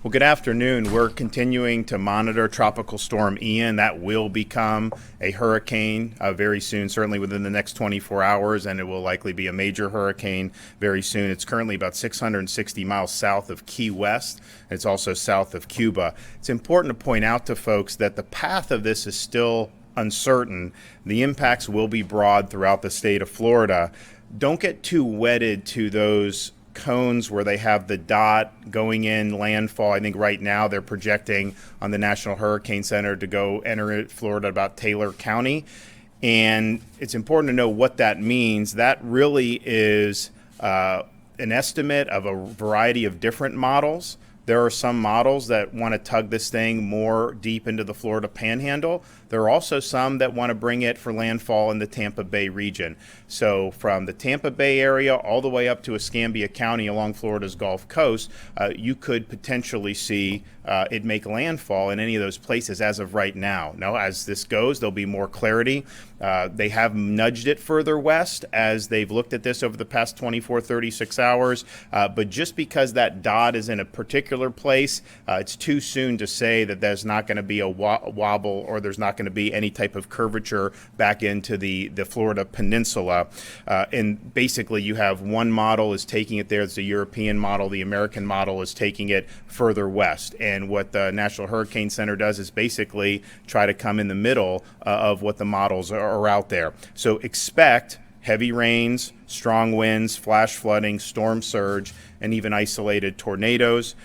Well, good afternoon. We're continuing to monitor Tropical Storm Ian. That will become a hurricane very soon, certainly within the next 24 hours, and it will likely be a major hurricane very soon. It's currently about 660 miles south of Key West. It's also south of Cuba. It's important to point out to folks that the path of this is still uncertain. The impacts will be broad throughout the state of Florida. Don't get too wedded to those cones where they have the dot going in landfall. I think right now they're projecting on the National Hurricane Center to go enter Florida about Taylor County. And it's important to know what that means. That really is an estimate of a variety of different models. There are some models that want to tug this thing more deep into the Florida Panhandle. There are also some that want to bring it for landfall in the Tampa Bay region. So from the Tampa Bay area all the way up to Escambia County along Florida's Gulf Coast, you could potentially see it make landfall in any of those places as of right now. Now, as this goes, there'll be more clarity. They have nudged it further west as they've looked at this over the past 24, 36 hours. But just because that dot is in a particular place, it's too soon to say that there's not going to be a wobble or there's not going to be any type of curvature back into the Florida peninsula. And basically you have one model is taking it there. It's the European model. The American model is taking it further west. And what the National Hurricane Center does is basically try to come in the middle of what the models are out there. So expect heavy rains, strong winds, flash flooding, storm surge, and even isolated tornadoes.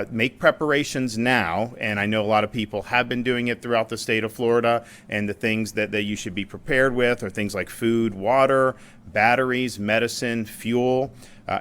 Make preparations now, and I know a lot of people have been doing it throughout the state of Florida, and the things that you should be prepared with are things like food, water, batteries, medicine, fuel.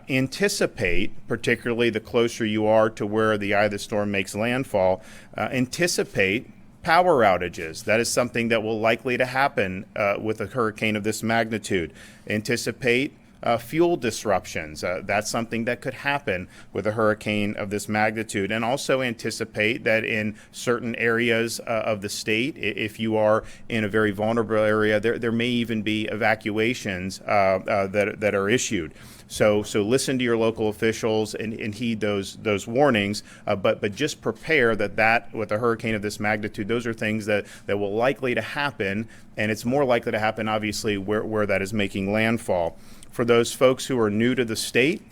Anticipate, particularly the closer you are to where the eye of the storm makes landfall, anticipate power outages. That is something that will likely to happen with a hurricane of this magnitude. Anticipate fuel disruptions. That's something that could happen with a hurricane of this magnitude. And also anticipate that in certain areas of the state, if you are in a very vulnerable area, there may even be evacuations that are issued. So listen to your local officials and heed those warnings, but just prepare that with a hurricane of this magnitude, those are things that will likely to happen, and it's more likely to happen, obviously, where that is making landfall. For those folks who are new to the state,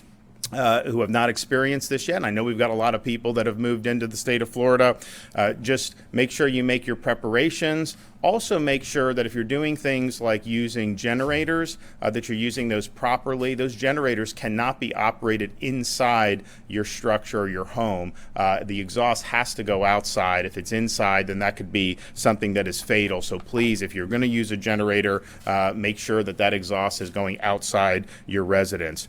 who have not experienced this yet, and I know we've got a lot of people that have moved into the state of Florida, just make sure you make your preparations. Also make sure that if you're doing things like using generators, that you're using those properly. Those generators cannot be operated inside your structure or your home. The exhaust has to go outside. If it's inside, then that could be something that is fatal. So please, if you're going to use a generator, make sure that exhaust is going outside your residence.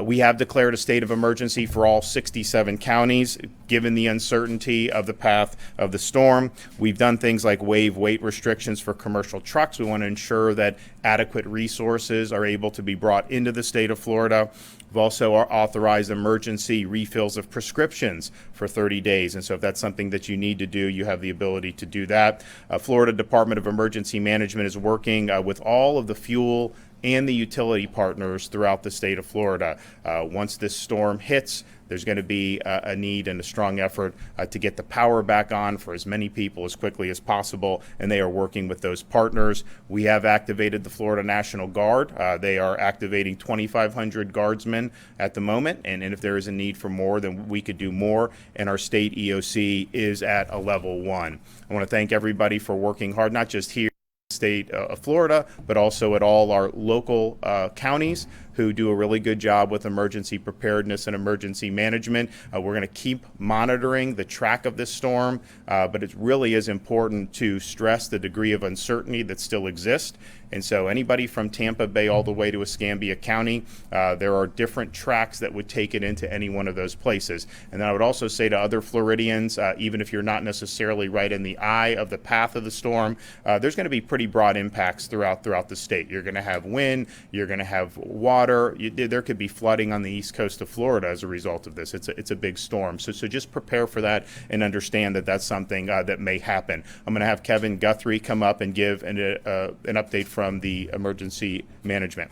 We have declared a state of emergency for all 67 counties, given the uncertainty of the path of the storm. We've done things like waive weight restrictions for commercial trucks. We want to ensure that adequate resources are able to be brought into the state of Florida. We've also authorized emergency refills of prescriptions for 30 days. And so if that's something that you need to do, you have the ability to do that. Florida Department of Emergency Management is working with all of the fuel and the utility partners throughout the state of Florida. Once this storm hits, there's going to be a need and a strong effort to get the power back on for as many people as quickly as possible, and they are working with those partners. We have activated the Florida National Guard. They are activating 2,500 guardsmen at the moment, and if there is a need for more, then we could do more, and our state EOC is at a level 1. I want to thank everybody for working hard, not just here state of Florida, but also at all our local counties who do a really good job with emergency preparedness and emergency management. We're going to keep monitoring the track of this storm, but it really is important to stress the degree of uncertainty that still exists. And so anybody from Tampa Bay all the way to Escambia County, there are different tracks that would take it into any one of those places. And then I would also say to other Floridians, even if you're not necessarily right in the eye of the path of the storm, there's going to be pretty broad impacts throughout the state. You're going to have wind, you're going to have water. There could be flooding on the east coast of Florida as a result of this. It's a big storm. So just prepare for that and understand that that's something that may happen. I'm going to have Kevin Guthrie come up and give an update from the emergency management.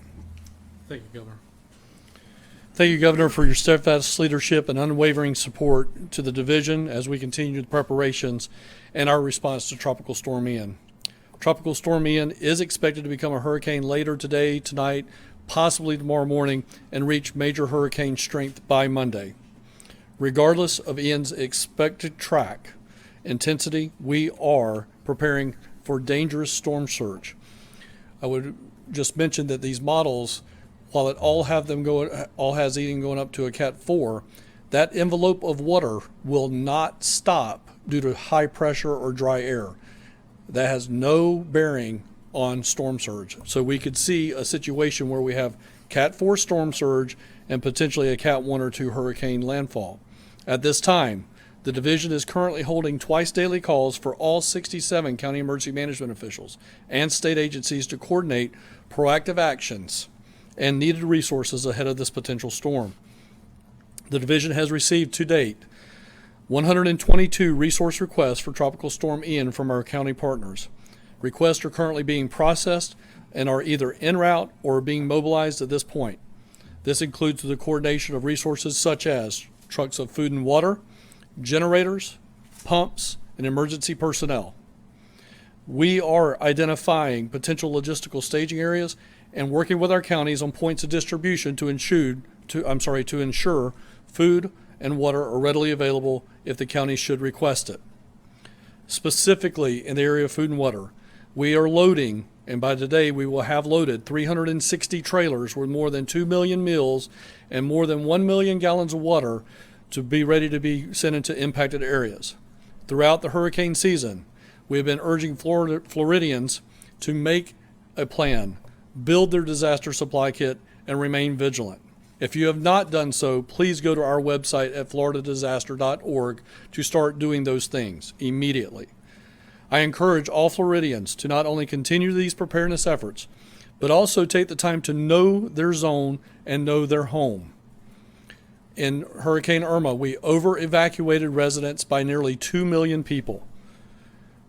Thank you, Governor. Thank you, Governor, for your steadfast leadership and unwavering support to the division as we continue the preparations and our response to Tropical Storm Ian. Tropical Storm Ian is expected to become a hurricane later today, tonight, possibly tomorrow morning, and reach major hurricane strength by Monday. Regardless of Ian's expected track intensity, we are preparing for dangerous storm surge. I would just mention that these models, while it all has Ian going up to a Cat 4, that envelope of water will not stop due to high pressure or dry air. That has no bearing on storm surge. So we could see a situation where we have Cat 4 storm surge and potentially a Cat 1 or 2 hurricane landfall. At this time, the division is currently holding twice daily calls for all 67 county emergency management officials and state agencies to coordinate proactive actions and needed resources ahead of this potential storm. The division has received to date 122 resource requests for Tropical Storm Ian from our county partners. Requests are currently being processed and are either en route or being mobilized at this point. This includes the coordination of resources such as trucks of food and water, generators, pumps, and emergency personnel. We are identifying potential logistical staging areas and working with our counties on points of distribution to ensure food and water are readily available if the county should request it. Specifically in the area of food and water, we are loading, and by today we will have loaded 360 trailers with more than 2 million meals and more than 1 million gallons of water to be ready to be sent into impacted areas. Throughout the hurricane season, we have been urging Floridians to make a plan, build their disaster supply kit, and remain vigilant. If you have not done so, please go to our website at floridadisaster.org to start doing those things immediately. I encourage all Floridians to not only continue these preparedness efforts, but also take the time to know their zone and know their home. In Hurricane Irma, we over-evacuated residents by nearly 2 million people.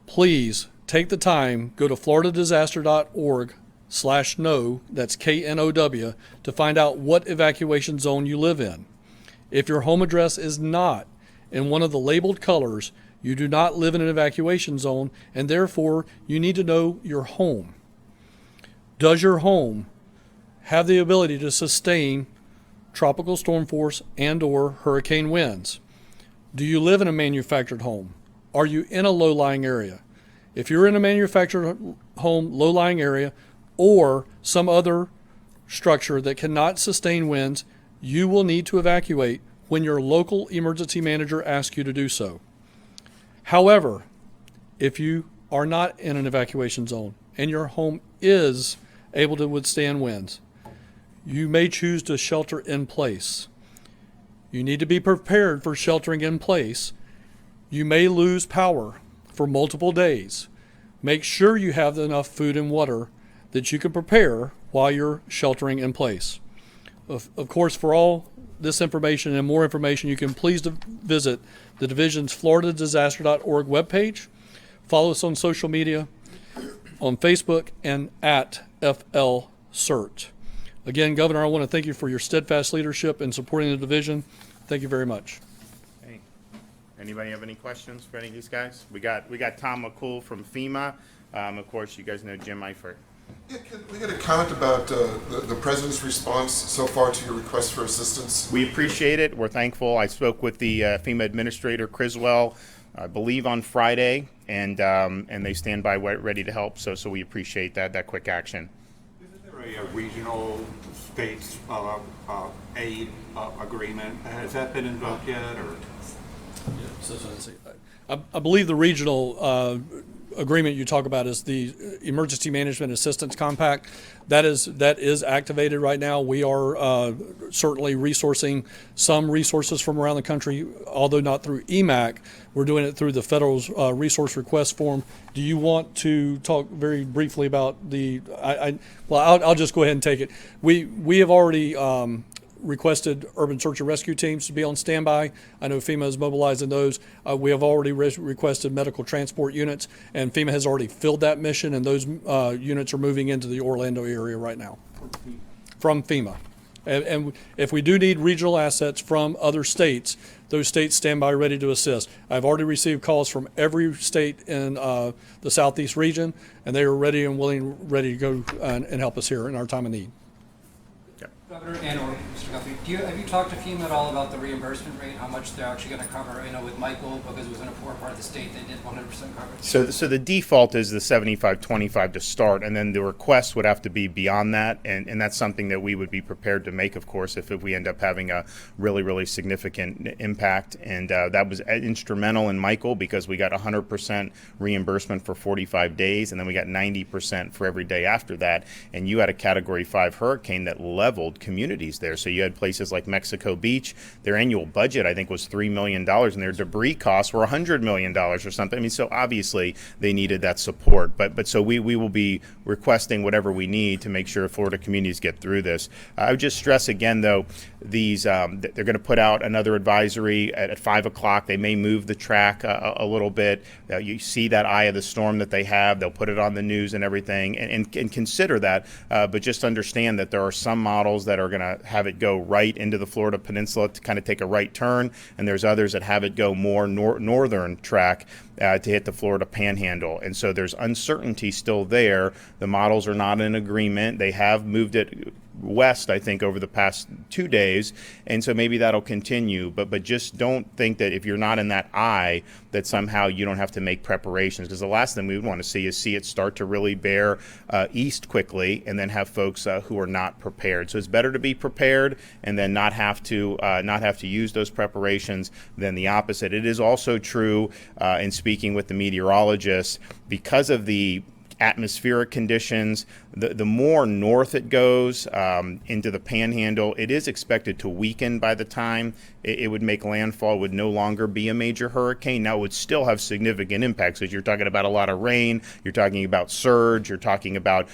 Please take the time, go to floridadisaster.org/know, that's KNOW, to find out what evacuation zone you live in. If your home address is not in one of the labeled colors, you do not live in an evacuation zone, and therefore you need to know your home. Does your home have the ability to sustain tropical storm force and/or hurricane winds? Do you live in a manufactured home? Are you in a low-lying area? If you're in a manufactured home, low-lying area, or some other structure that cannot sustain winds, you will need to evacuate when your local emergency manager asks you to do so. However, if you are not in an evacuation zone and your home is able to withstand winds, you may choose to shelter in place. You need to be prepared for sheltering in place. You may lose power for multiple days. Make sure you have enough food and water that you can prepare while you're sheltering in place. Of course, for all this information and more information, you can please visit the division's floridadisaster.org webpage. Follow us on social media, on Facebook, and at FLCERT. Again, Governor, I want to thank you for your steadfast leadership in supporting the division. Thank you very much. Hey, anybody have any questions for any of these guys? We got Tom McCool from FEMA. Of course, you guys know Jim Eifert. Yeah, can we get a comment about the President's response so far to your request for assistance? We appreciate it. We're thankful. I spoke with the FEMA Administrator, Criswell, I believe on Friday, and they stand by ready to help. So we appreciate that quick action. A regional states aid agreement. Has that been invoked yet? Or? I believe the regional agreement you talk about is the Emergency Management Assistance Compact. That is activated right now. We are certainly resourcing some resources from around the country, although not through EMAC. We're doing it through the Federal's resource request form. Do you want to talk very briefly about the? I'll just go ahead and take it. We have already requested urban search and rescue teams to be on standby. I know FEMA is mobilizing those. We have already requested medical transport units, and FEMA has already filled that mission, and those units are moving into the Orlando area right now from FEMA. And if we do need regional assets from other states, those states stand by ready to assist. I've already received calls from every state in the Southeast region, and they are ready and ready to go and help us here in our time of need. Governor and/or Mr. Guthrie, have you talked to FEMA at all about the reimbursement rate, how much they're actually going to cover? I know with Michael, because it was in a poor part of the state, they did 100% coverage. So the default is the 75-25 to start, and then the request would have to be beyond that, and that's something that we would be prepared to make, of course, if we end up having a really, really significant impact. And that was instrumental in Michael because we got 100% reimbursement for 45 days, and then we got 90% for every day after that. And you had a Category 5 hurricane that leveled communities there. So you had places like Mexico Beach, their annual budget, I think, was $3 million, and their debris costs were $100 million or something. I mean, so obviously they needed that support. But so we will be requesting whatever we need to make sure Florida communities get through this. I would just stress again, though, these they're going to put out another advisory at 5 o'clock. They may move the track a little bit. You see that eye of the storm that they have. They'll put it on the news and everything, and consider that. But just understand that there are some models that are going to have it go right into the Florida Peninsula to kind of take a right turn, and there's others that have it go more northern track to hit the Florida Panhandle. And so there's uncertainty still there. The models are not in agreement. They have moved it west, I think, over the past 2 days, and so maybe that'll continue. But just don't think that if you're not in that eye, that somehow you don't have to make preparations, because the last thing we would want to see is it start to really bear east quickly, and then have folks who are not prepared. So it's better to be prepared and then not have to use those preparations than the opposite. It is also true in speaking with the meteorologists, because of the atmospheric conditions, the more north it goes into the Panhandle, it is expected to weaken by the time it would make landfall. It would no longer be a major hurricane. Now, it would still have significant impacts, because you're talking about a lot of rain, you're talking about surge, you're talking about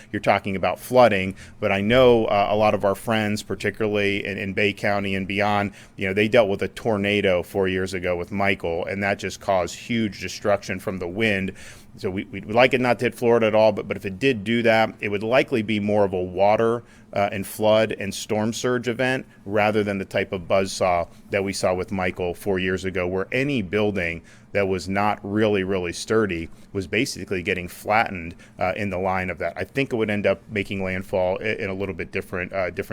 flooding. But I know a lot of our friends, particularly in Bay County and beyond, they dealt with a tornado 4 years ago with Michael, and that just caused huge destruction from the wind. So we'd like it not to hit Florida at all, but if it did do that, it would likely be more of a water and flood and storm surge event rather than the type of buzzsaw that we saw with Michael 4 years ago, where any building that was not really, really sturdy was basically getting flattened in the line of that. I think it would end up making landfall in a little bit different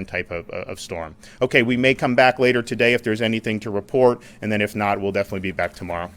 type of storm. Okay, we may come back later today if there's anything to report, and then if not, we'll definitely be back tomorrow.